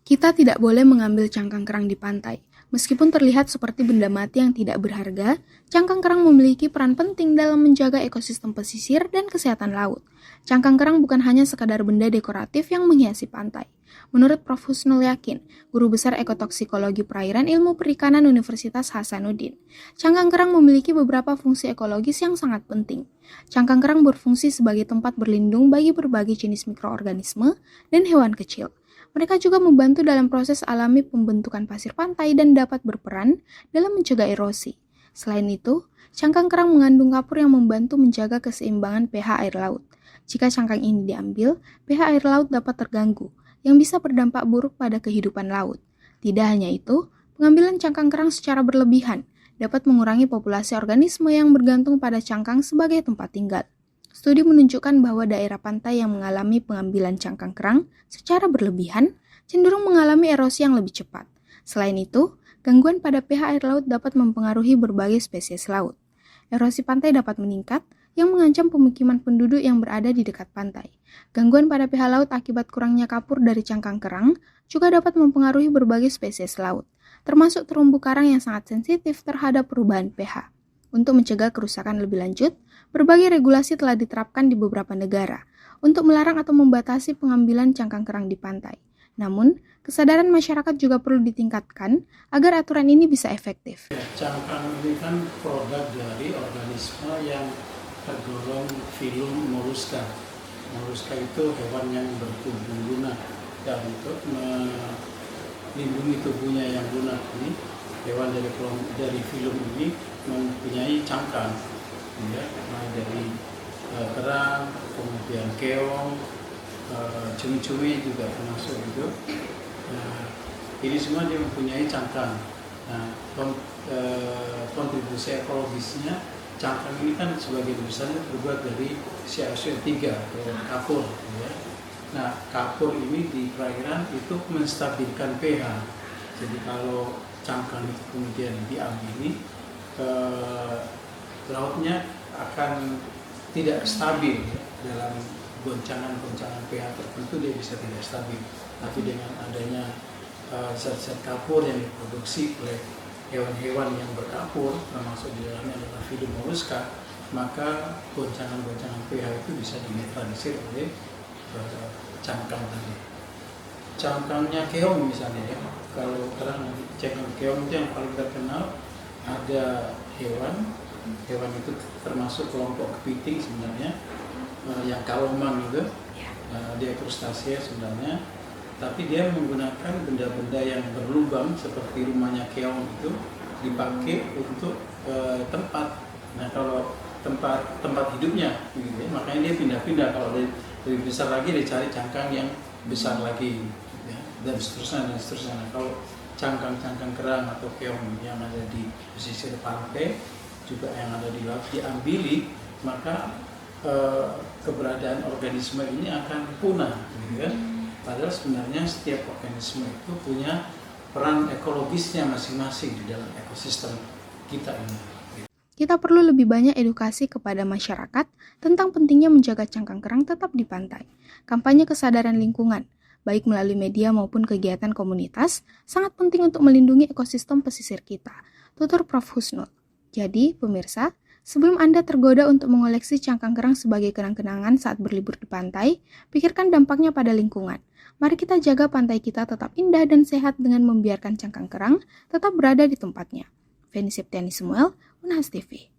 Kita tidak boleh mengambil cangkang kerang di pantai. Meskipun terlihat seperti benda mati yang tidak berharga, cangkang kerang memiliki peran penting dalam menjaga ekosistem pesisir dan kesehatan laut. Cangkang kerang bukan hanya sekadar benda dekoratif yang menghiasi pantai. Menurut Prof. Husnul Yakin, Guru Besar Ekotoksikologi Perairan Ilmu Perikanan Universitas Hasanuddin, cangkang kerang memiliki beberapa fungsi ekologis yang sangat penting. Cangkang kerang berfungsi sebagai tempat berlindung bagi berbagai jenis mikroorganisme dan hewan kecil. Mereka juga membantu dalam proses alami pembentukan pasir pantai dan dapat berperan dalam mencegah erosi. Selain itu, cangkang kerang mengandung kapur yang membantu menjaga keseimbangan pH air laut. Jika cangkang ini diambil, pH air laut dapat terganggu, yang bisa berdampak buruk pada kehidupan laut. Tidak hanya itu, pengambilan cangkang kerang secara berlebihan dapat mengurangi populasi organisme yang bergantung pada cangkang sebagai tempat tinggal. Studi menunjukkan bahwa daerah pantai yang mengalami pengambilan cangkang kerang secara berlebihan cenderung mengalami erosi yang lebih cepat. Selain itu, gangguan pada pH air laut dapat mempengaruhi berbagai spesies laut. Erosi pantai dapat meningkat yang mengancam pemukiman penduduk yang berada di dekat pantai. Gangguan pada pH laut akibat kurangnya kapur dari cangkang kerang juga dapat mempengaruhi berbagai spesies laut, termasuk terumbu karang yang sangat sensitif terhadap perubahan pH. Untuk mencegah kerusakan lebih lanjut, berbagai regulasi telah diterapkan di beberapa negara untuk melarang atau membatasi pengambilan cangkang kerang di pantai. Namun, kesadaran masyarakat juga perlu ditingkatkan agar aturan ini bisa efektif. Cangkang ini kan produk dari organisme yang tergolong filum Mollusca. Mollusca itu hewan yang bertubuh lunak, dan untuk melindungi tubuhnya yang lunak ini, hewan dari filum ini mempunyai cangkang, ya, dari kerang, kemudian keong, cumi-cumi juga termasuk itu. Ini semua dia mempunyai cangkang. Nah, kontribusi ekologisnya, cangkang ini kan sebagian besarnya terbuat dari CaCO3 atau kapur, ya. Nah, kapur ini di perairan itu menstabilkan pH. Jadi kalau cangkang itu kemudian diambil, lautnya akan tidak stabil, ya. Dalam goncangan-goncangan pH tertentu dia bisa tidak stabil. Tapi dengan adanya zat-zat kapur yang diproduksi oleh hewan-hewan yang berkapur, termasuk di dalamnya adalah filum Mollusca, maka goncangan-goncangan pH itu bisa dinetralisir oleh cangkang tadi. Cangkangnya keong misalnya, ya, kalau terang cangkang keong itu yang paling terkenal. Ada hewan itu termasuk kelompok kepiting sebenarnya, yang kalomang itu, dia krustasea sebenarnya, tapi dia menggunakan benda-benda yang berlubang seperti rumahnya keong itu dipakai untuk tempat. Nah, kalau tempat hidupnya, gitu, ya, makanya dia pindah-pindah. Kalau lebih besar lagi dia cari cangkang yang besar lagi, ya, dan seterusnya. Nah, kalau cangkang-cangkang kerang atau keong yang ada di pesisir pantai juga yang ada di laut diambili, maka keberadaan organisme ini akan punah, gitu kan? Padahal sebenarnya setiap organisme itu punya peran ekologisnya masing-masing di dalam ekosistem kita ini. Kita perlu lebih banyak edukasi kepada masyarakat tentang pentingnya menjaga cangkang kerang tetap di pantai. Kampanye kesadaran lingkungan, baik melalui media maupun kegiatan komunitas, sangat penting untuk melindungi ekosistem pesisir kita, tutur Prof. Husnul. Jadi, pemirsa, sebelum Anda tergoda untuk mengoleksi cangkang kerang sebagai kenang-kenangan saat berlibur di pantai, pikirkan dampaknya pada lingkungan. Mari kita jaga pantai kita tetap indah dan sehat dengan membiarkan cangkang kerang tetap berada di tempatnya. Feni Septiani Samuel, Unhas TV.